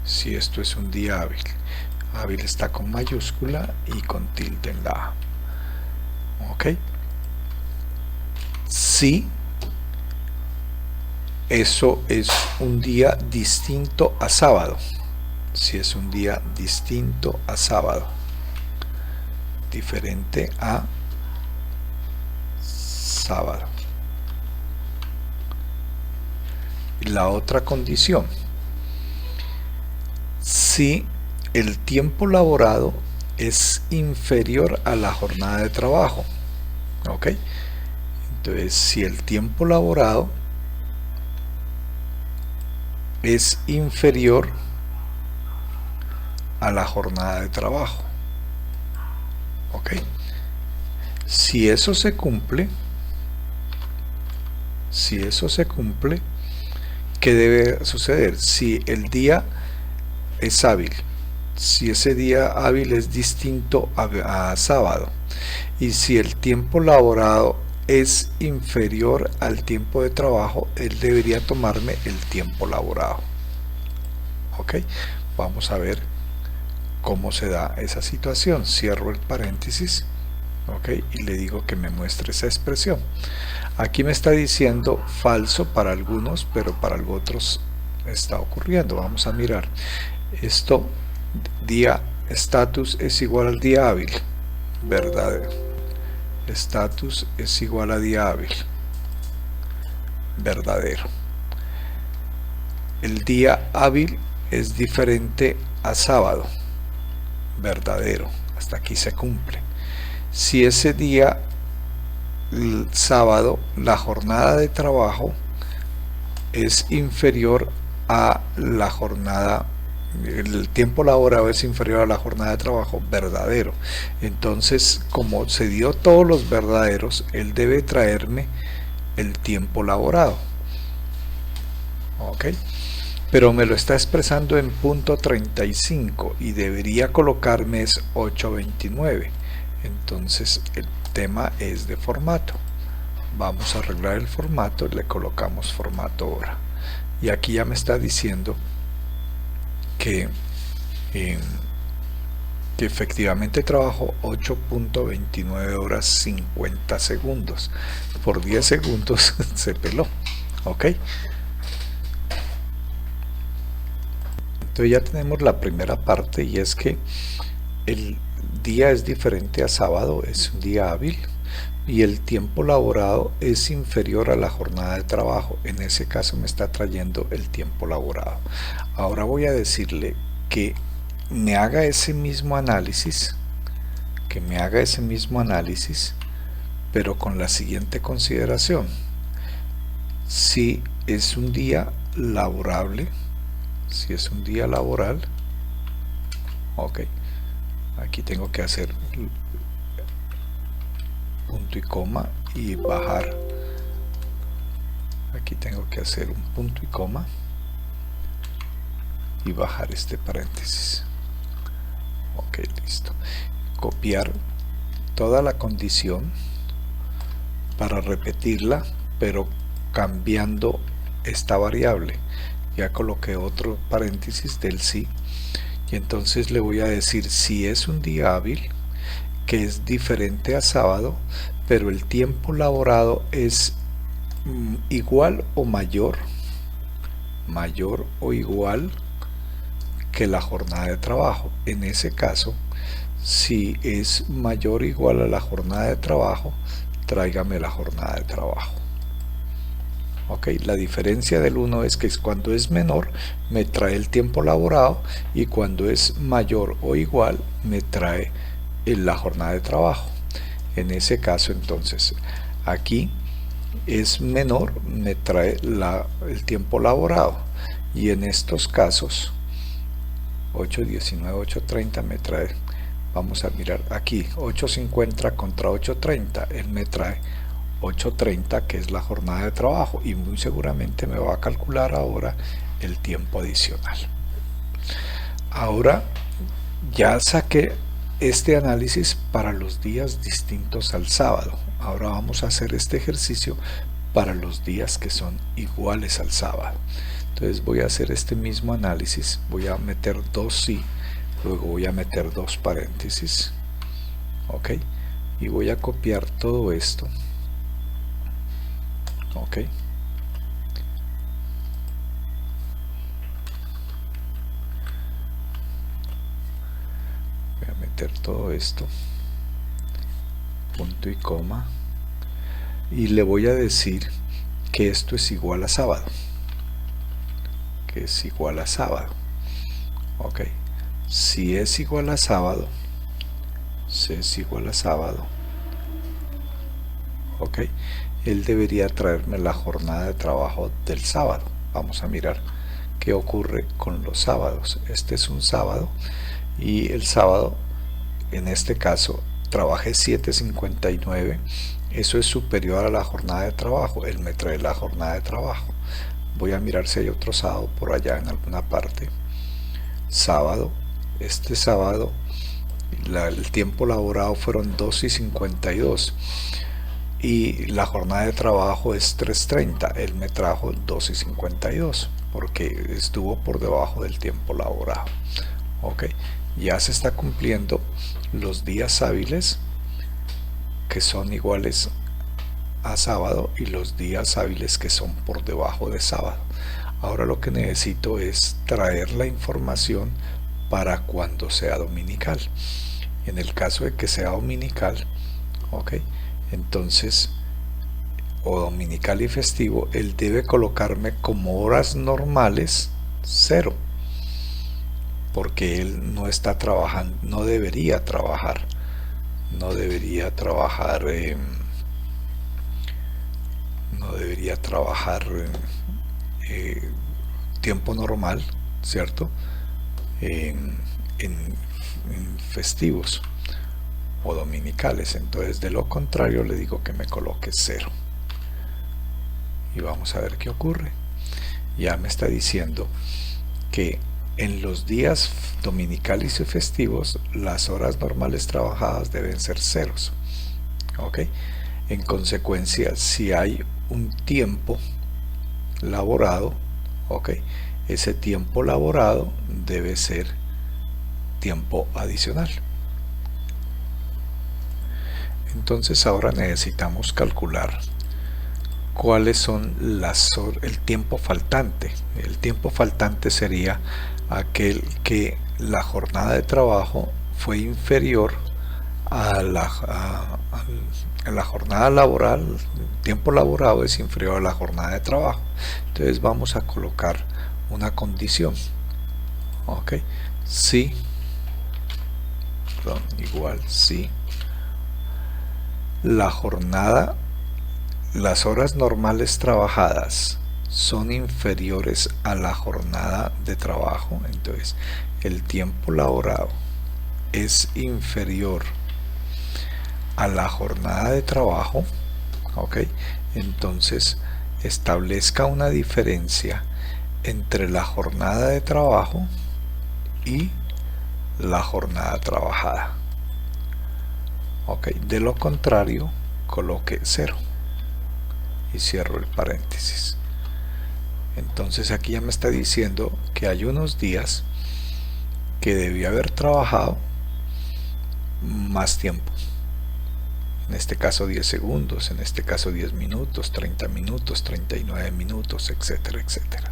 Si esto es un día hábil, hábil está con mayúscula y con tilde en la A. ¿Ok? Si eso es un día distinto a sábado, si es un día distinto a sábado, diferente a sábado. La otra condición, si el tiempo laborado es inferior a la jornada de trabajo. ¿Ok? Entonces, si el tiempo laborado es inferior a la jornada de trabajo. ¿Ok? Si eso se cumple, ¿qué debe suceder? Si el día es hábil, si ese día hábil es distinto a sábado, y si el tiempo laborado es inferior al tiempo de trabajo, él debería tomarme el tiempo laborado. ¿Ok? Vamos a ver cómo se da esa situación. Cierro el paréntesis, ¿ok? Y le digo que me muestre esa expresión. Aquí me está diciendo falso para algunos, pero para otros está ocurriendo. Vamos a mirar. Esto, día status es igual al día hábil, verdadero. Status es igual a día hábil, verdadero. El día hábil es diferente a sábado, verdadero. Hasta aquí se cumple. Si ese día, el sábado, la jornada de trabajo es inferior a la jornada, el tiempo laborado es inferior a la jornada de trabajo, verdadero. Entonces, como se dio todos los verdaderos, él debe traerme el tiempo laborado. ¿Ok? Pero me lo está expresando en punto 35 y debería colocarme es 829. Entonces el tema es de formato. Vamos a arreglar el formato, le colocamos formato hora. Y aquí ya me está diciendo que efectivamente trabajo 8.29 horas 50 segundos. Por 10 segundos se peló. ¿Ok? Entonces ya tenemos la primera parte, y es que el día es diferente a sábado, es un día hábil, y el tiempo laborado es inferior a la jornada de trabajo. En ese caso me está trayendo el tiempo laborado. Ahora voy a decirle que me haga ese mismo análisis, pero con la siguiente consideración. Si es un día laborable, si es un día laboral, ok, aquí tengo que hacer punto y coma y bajar. Aquí tengo que hacer un punto y coma y bajar este paréntesis. Ok, listo. Copiar toda la condición para repetirla, pero cambiando esta variable. Ya coloqué otro paréntesis del sí, y entonces le voy a decir si es un día hábil, que es diferente a sábado, pero el tiempo laborado es igual o mayor o igual que la jornada de trabajo. En ese caso, si es mayor o igual a la jornada de trabajo, tráigame la jornada de trabajo. Ok, la diferencia del 1 es que cuando es menor me trae el tiempo laborado, y cuando es mayor o igual me trae la jornada de trabajo. En ese caso, entonces, aquí es menor, me trae el tiempo laborado, y en estos casos 8.19, 8.30 me trae, vamos a mirar aquí, 8.50 contra 8.30, él me trae 8.30, que es la jornada de trabajo, y muy seguramente me va a calcular ahora el tiempo adicional. Ahora ya saqué este análisis para los días distintos al sábado. Ahora vamos a hacer este ejercicio para los días que son iguales al sábado. Entonces voy a hacer este mismo análisis, voy a meter 2 sí, luego voy a meter 2 paréntesis, ok, y voy a copiar todo esto, ok, voy a meter todo esto, punto y coma, y le voy a decir que esto es igual a sábado, que es igual a sábado, ok. Si es igual a sábado, si es igual a sábado, ok, él debería traerme la jornada de trabajo del sábado. Vamos a mirar qué ocurre con los sábados. Este es un sábado, y el sábado, en este caso, trabajé 7.59, eso es superior a la jornada de trabajo, él me trae la jornada de trabajo. Voy a mirar si hay otro sábado por allá en alguna parte. Sábado, este sábado, el tiempo laborado fueron 2.52, y la jornada de trabajo es 3.30, él me trajo 2.52, porque estuvo por debajo del tiempo laborado. Ok, ya se está cumpliendo los días hábiles que son iguales a sábado y los días hábiles que son por debajo de sábado. Ahora lo que necesito es traer la información para cuando sea dominical. En el caso de que sea dominical, ok, entonces, o dominical y festivo, él debe colocarme como horas normales 0, porque él no está trabajando, no debería trabajar tiempo normal, ¿cierto? En festivos o dominicales. Entonces, de lo contrario, le digo que me coloque 0, y vamos a ver qué ocurre. Ya me está diciendo que en los días dominicales y festivos las horas normales trabajadas deben ser 0, ok. En consecuencia, si hay un tiempo laborado, ok, ese tiempo laborado debe ser tiempo adicional. Entonces ahora necesitamos calcular cuáles son el tiempo faltante. El tiempo faltante sería aquel que la jornada de trabajo fue inferior a la jornada laboral, el tiempo laborado es inferior a la jornada de trabajo. Entonces vamos a colocar una condición, ok, si, igual si las horas normales trabajadas son inferiores a la jornada de trabajo, entonces el tiempo laborado es inferior a la jornada de trabajo, ok, entonces establezca una diferencia entre la jornada de trabajo y la jornada trabajada, ok. De lo contrario, coloque 0 y cierro el paréntesis. Entonces aquí ya me está diciendo que hay unos días que debí haber trabajado más tiempo, en este caso 10 segundos, en este caso 10 minutos, 30 minutos, 39 minutos, etcétera, etcétera.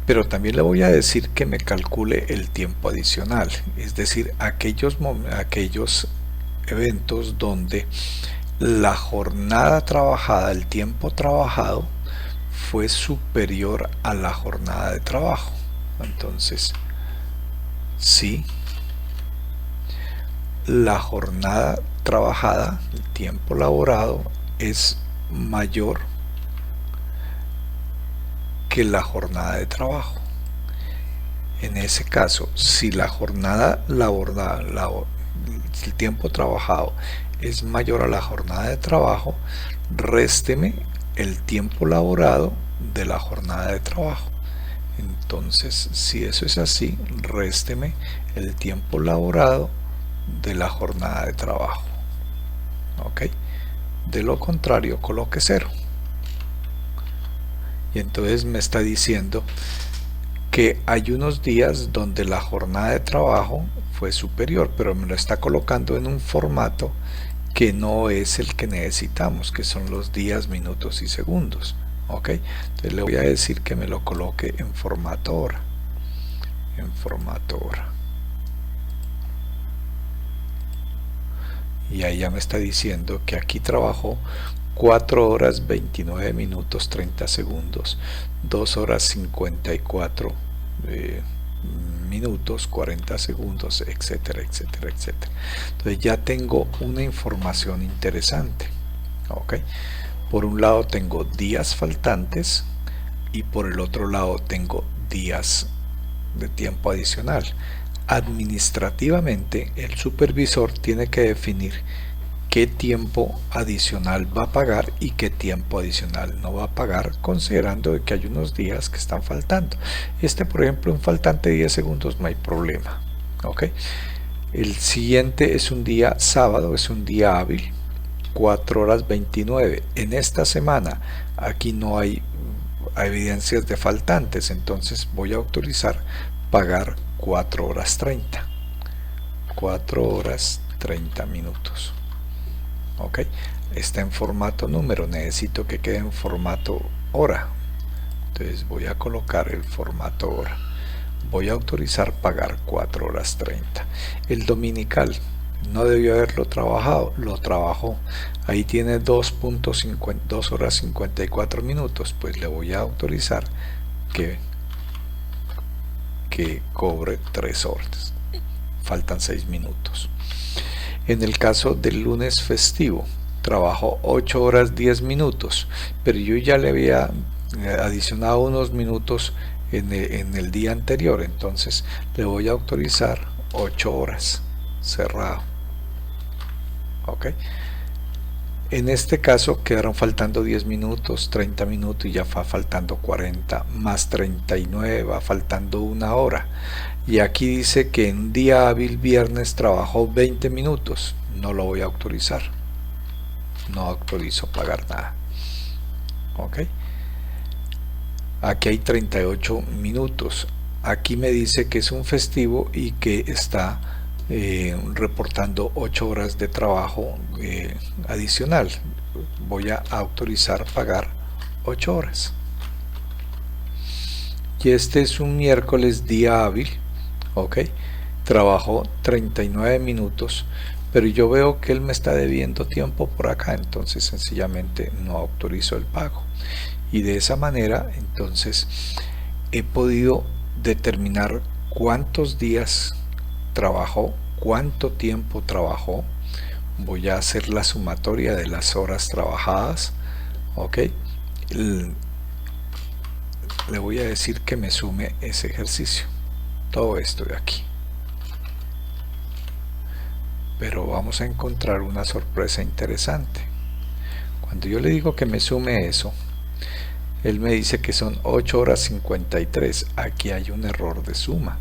Pero también le voy a decir que me calcule el tiempo adicional, es decir, aquellos eventos donde la jornada trabajada, el tiempo trabajado, fue superior a la jornada de trabajo. Entonces, si la jornada trabajada, el tiempo laborado, es mayor que la jornada de trabajo. En ese caso, si la jornada laboral, el tiempo trabajado es mayor a la jornada de trabajo, résteme el tiempo laborado de la jornada de trabajo. Entonces, si eso es así, résteme el tiempo laborado de la jornada de trabajo. ¿Ok? De lo contrario, coloque 0. Y entonces me está diciendo que hay unos días donde la jornada de trabajo fue superior, pero me lo está colocando en un formato que no es el que necesitamos, que son los días, minutos y segundos. ¿Ok? Entonces le voy a decir que me lo coloque en formato hora. En formato hora. Y ahí ya me está diciendo que aquí trabajó 4 horas 29 minutos 30 segundos, 2 horas 54 minutos 40 segundos, etcétera, etcétera, etcétera. Entonces ya tengo una información interesante. ¿Ok? Por un lado tengo días faltantes y por el otro lado tengo días de tiempo adicional. Administrativamente, el supervisor tiene que definir qué tiempo adicional va a pagar y qué tiempo adicional no va a pagar, considerando que hay unos días que están faltando. Por ejemplo, un faltante de 10 segundos, no hay problema. ¿Ok? El siguiente es un día sábado, es un día hábil, 4 horas 29. En esta semana, aquí no hay evidencias de faltantes, entonces voy a autorizar pagar 4 horas 30. 4 horas 30 minutos. ¿Ok? Está en formato número, necesito que quede en formato hora. Entonces voy a colocar el formato hora. Voy a autorizar pagar 4 horas 30. El dominical no debió haberlo trabajado, lo trabajó. Ahí tiene 2 horas 54 minutos. Pues le voy a autorizar que cobre 3 horas. Faltan 6 minutos. En el caso del lunes festivo, trabajó 8 horas 10 minutos, pero yo ya le había adicionado unos minutos en el día anterior, entonces le voy a autorizar 8 horas, cerrado. ¿Ok? En este caso quedaron faltando 10 minutos, 30 minutos y ya va faltando 40, más 39, va faltando 1 hora. Y aquí dice que en día hábil viernes trabajó 20 minutos, no lo voy a autorizar. No autorizo pagar nada. ¿Ok? Aquí hay 38 minutos. Aquí me dice que es un festivo y que está reportando 8 horas de trabajo adicional. Voy a autorizar pagar 8 horas. Y este es un miércoles día hábil. ¿Ok? Trabajó 39 minutos, pero yo veo que él me está debiendo tiempo por acá, entonces sencillamente no autorizo el pago. Y de esa manera, entonces, he podido determinar cuántos días trabajó, cuánto tiempo trabajó. Voy a hacer la sumatoria de las horas trabajadas. ¿Ok? Le voy a decir que me sume ese ejercicio, todo esto de aquí. Pero vamos a encontrar una sorpresa interesante. Cuando yo le digo que me sume eso, él me dice que son 8 horas 53. Aquí hay un error de suma,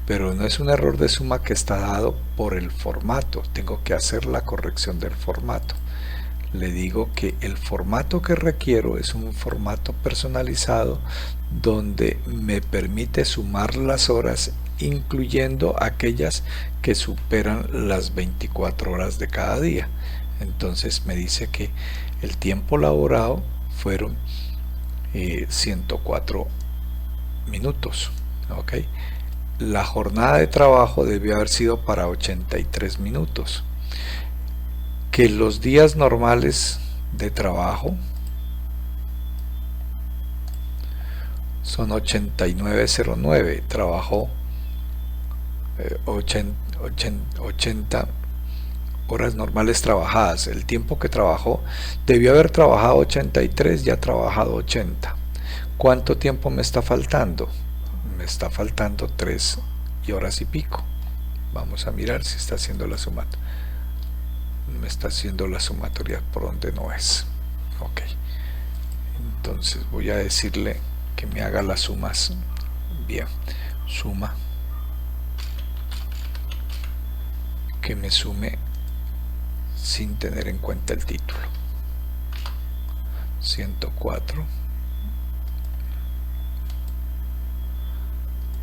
pero no es un error de suma que está dado por el formato. Tengo que hacer la corrección del formato. Le digo que el formato que requiero es un formato personalizado donde me permite sumar las horas incluyendo aquellas que superan las 24 horas de cada día. Entonces me dice que el tiempo laborado fueron 104 minutos. ¿Ok? La jornada de trabajo debió haber sido para 83 minutos. Que los días normales de trabajo son 8909, trabajó 80 horas normales trabajadas. El tiempo que trabajó debió haber trabajado 83, ya ha trabajado 80. ¿Cuánto tiempo me está faltando? Me está faltando 3 horas y pico. Vamos a mirar si está haciendo la sumatoria. Me está haciendo la sumatoria por donde no es. Ok, entonces voy a decirle que me haga las sumas. Bien, suma, que me sume sin tener en cuenta el título. 104.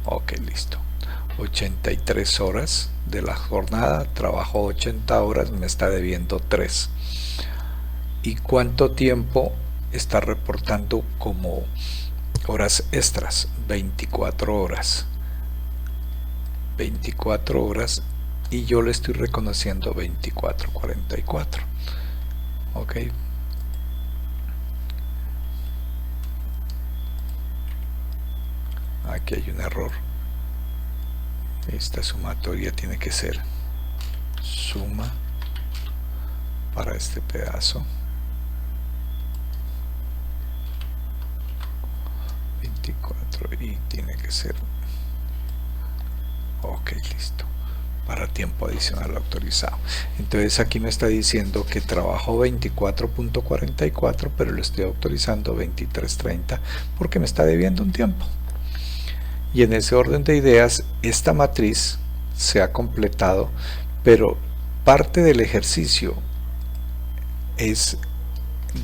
Ok, listo. 83 horas de la jornada, trabajó 80 horas, me está debiendo 3. ¿Y cuánto tiempo está reportando como horas extras? 24 horas. 24 horas y yo le estoy reconociendo 24:44. Ok. Aquí hay un error. Esta sumatoria tiene que ser suma para este pedazo 24 y tiene que ser ok, listo, para tiempo adicional autorizado. Entonces aquí me está diciendo que trabajó 24:44, pero lo estoy autorizando 23:30 porque me está debiendo un tiempo. Y en ese orden de ideas, esta matriz se ha completado, pero parte del ejercicio es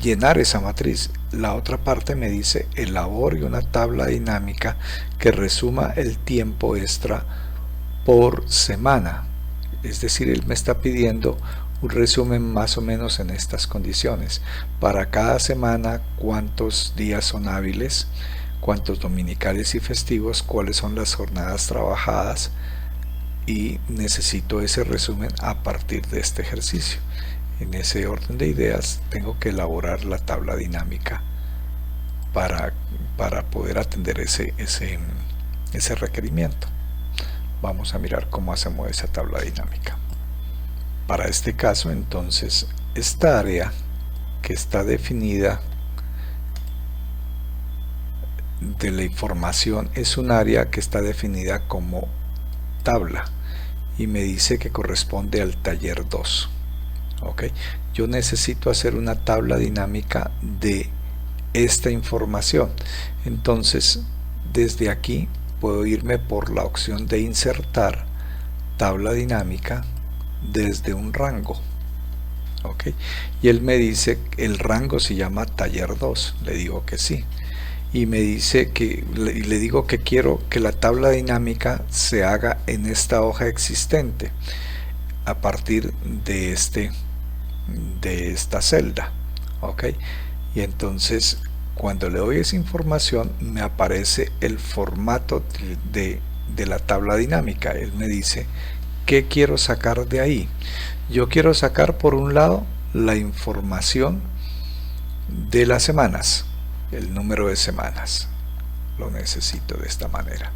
llenar esa matriz. La otra parte me dice elabore una tabla dinámica que resuma el tiempo extra por semana. Es decir, él me está pidiendo un resumen más o menos en estas condiciones. Para cada semana, cuántos días son hábiles, cuántos dominicales y festivos, cuáles son las jornadas trabajadas, y necesito ese resumen a partir de este ejercicio. En ese orden de ideas tengo que elaborar la tabla dinámica para poder atender ese requerimiento. Vamos a mirar cómo hacemos esa tabla dinámica. Para este caso, entonces, esta área que está definida de la información es un área que está definida como tabla y me dice que corresponde al taller 2. ¿Ok? Yo necesito hacer una tabla dinámica de esta información. Entonces, desde aquí puedo irme por la opción de insertar tabla dinámica desde un rango. ¿Ok? Y él me dice el rango se llama taller 2. Le digo que sí. Y me dice que le digo que quiero que la tabla dinámica se haga en esta hoja existente a partir de esta celda. Ok, y entonces cuando le doy esa información me aparece el formato de la tabla dinámica. Él me dice ¿qué quiero sacar de ahí? Yo quiero sacar por un lado la información de las semanas, el número de semanas, lo necesito de esta manera.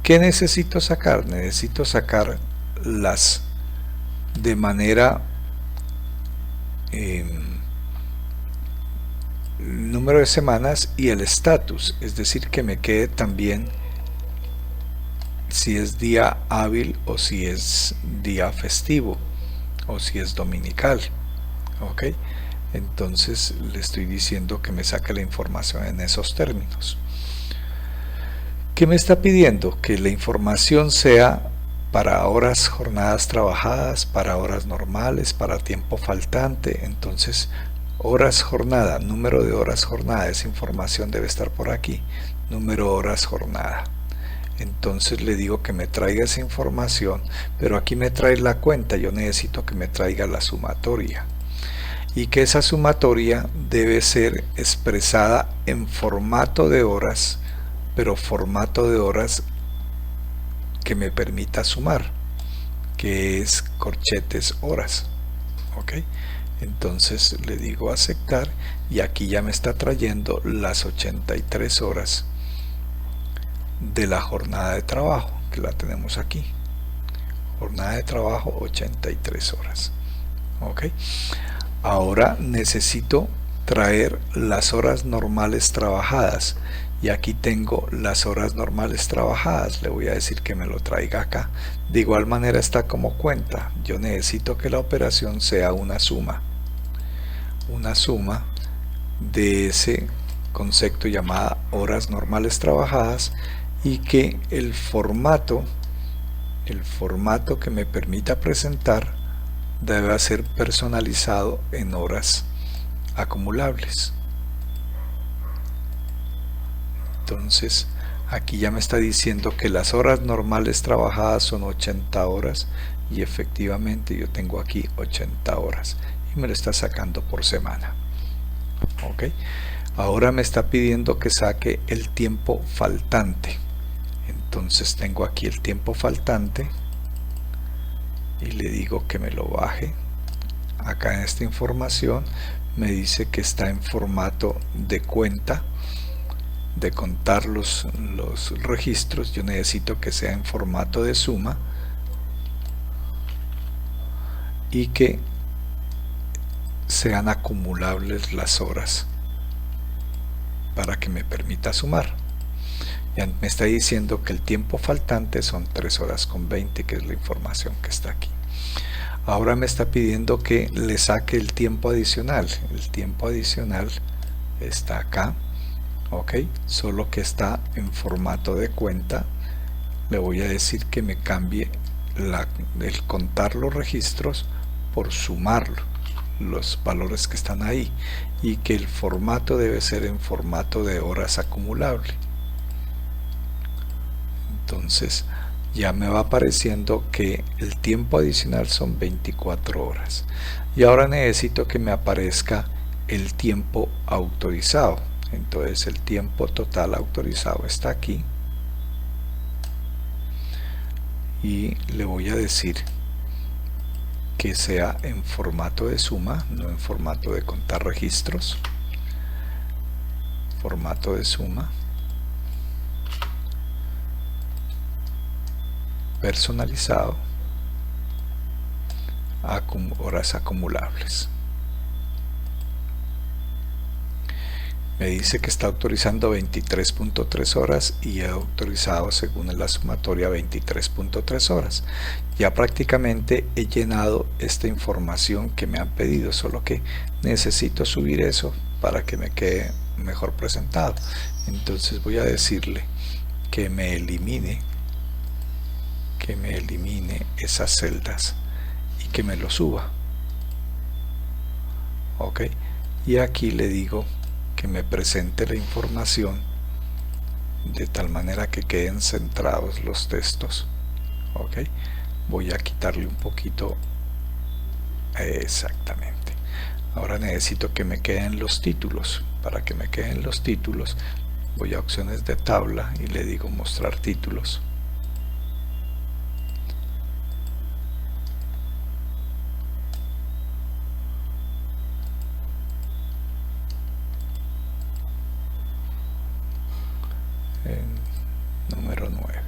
¿Qué necesito sacar? Necesito sacar las de manera número de semanas y el estatus, es decir, que me quede también si es día hábil o si es día festivo o si es dominical. Ok, entonces le estoy diciendo que me saque la información en esos términos. ¿Qué me está pidiendo? Que la información sea para horas jornadas trabajadas, para horas normales, para tiempo faltante. Entonces horas jornada, número de horas jornada, esa información debe estar por aquí, número horas jornada. Entonces le digo que me traiga esa información, pero aquí me trae la cuenta, yo necesito que me traiga la sumatoria. Y que esa sumatoria debe ser expresada en formato de horas, pero formato de horas que me permita sumar, que es corchetes horas. ¿Ok? Entonces le digo aceptar y aquí ya me está trayendo las 83 horas de la jornada de trabajo, que la tenemos aquí. Jornada de trabajo 83 horas. ¿Ok? Ahora necesito traer las horas normales trabajadas y aquí tengo las horas normales trabajadas. Le voy a decir que me lo traiga acá. De igual manera está como cuenta. Yo necesito que la operación sea una suma de ese concepto llamada horas normales trabajadas y que el formato que me permita presentar debe ser personalizado en horas acumulables. Entonces aquí ya me está diciendo que las horas normales trabajadas son 80 horas y efectivamente yo tengo aquí 80 horas y me lo está sacando por semana. Ok, ahora me está pidiendo que saque el tiempo faltante. Entonces tengo aquí el tiempo faltante y le digo que me lo baje. Acá en esta información me dice que está en formato de cuenta, de contar los registros. Yo necesito que sea en formato de suma y que sean acumulables las horas para que me permita sumar. Ya me está diciendo que el tiempo faltante son 3 horas con 20, que es la información que está aquí. Ahora me está pidiendo que le saque el tiempo adicional. El tiempo adicional está acá, ok, solo que está en formato de cuenta. Le voy a decir que me cambie el contar los registros por sumar los valores que están ahí y que el formato debe ser en formato de horas acumulable. Entonces ya me va apareciendo que el tiempo adicional son 24 horas y ahora necesito que me aparezca el tiempo autorizado. Entonces el tiempo total autorizado está aquí y le voy a decir que sea en formato de suma, no en formato de contar registros. Formato de suma, personalizado, horas acumulables. Me dice que está autorizando 23.3 horas y he autorizado según la sumatoria 23.3 horas. Ya prácticamente he llenado esta información que me han pedido, solo que necesito subir eso para que me quede mejor presentado. Entonces voy a decirle que me elimine esas celdas y que me lo suba. Ok, y aquí le digo que me presente la información de tal manera que queden centrados los textos. Ok, voy a quitarle un poquito, exactamente. Ahora necesito que me queden los títulos. Para que me queden los títulos voy a opciones de tabla y le digo mostrar títulos. Número 9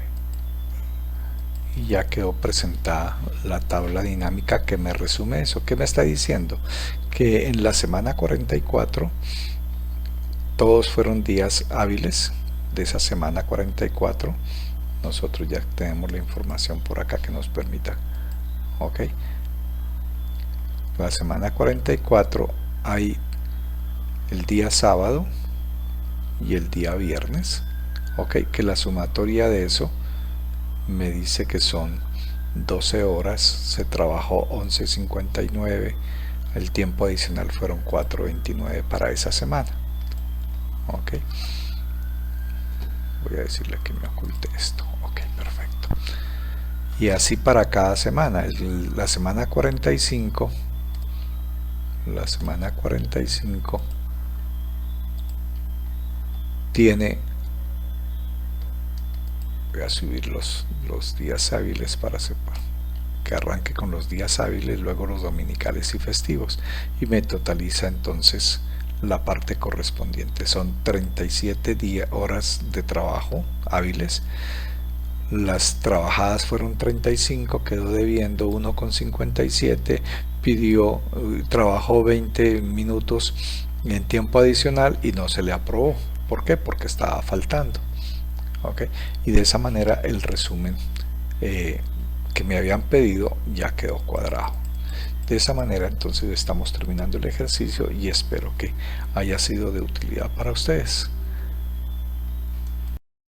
y ya quedó presentada la tabla dinámica que me resume eso. ¿Qué me está diciendo? Que en la semana 44 todos fueron días hábiles de esa semana 44. Nosotros ya tenemos la información por acá que nos permita. Ok, la semana 44 hay el día sábado y el día viernes. Ok, que la sumatoria de eso me dice que son 12 horas, se trabajó 11.59, el tiempo adicional fueron 4.29 para esa semana. Ok, voy a decirle que me oculte esto. Ok, perfecto. Y así para cada semana. La semana 45, tiene, voy a subir los días hábiles para que arranque con los días hábiles, luego los dominicales y festivos, y me totaliza entonces la parte correspondiente. Son 37 horas de trabajo hábiles. Las trabajadas fueron 35, quedó debiendo 1,57, pidió, trabajó 20 minutos en tiempo adicional y no se le aprobó. ¿Por qué? Porque estaba faltando. ¿Okay? Y de esa manera el resumen que me habían pedido ya quedó cuadrado. De esa manera entonces estamos terminando el ejercicio y espero que haya sido de utilidad para ustedes.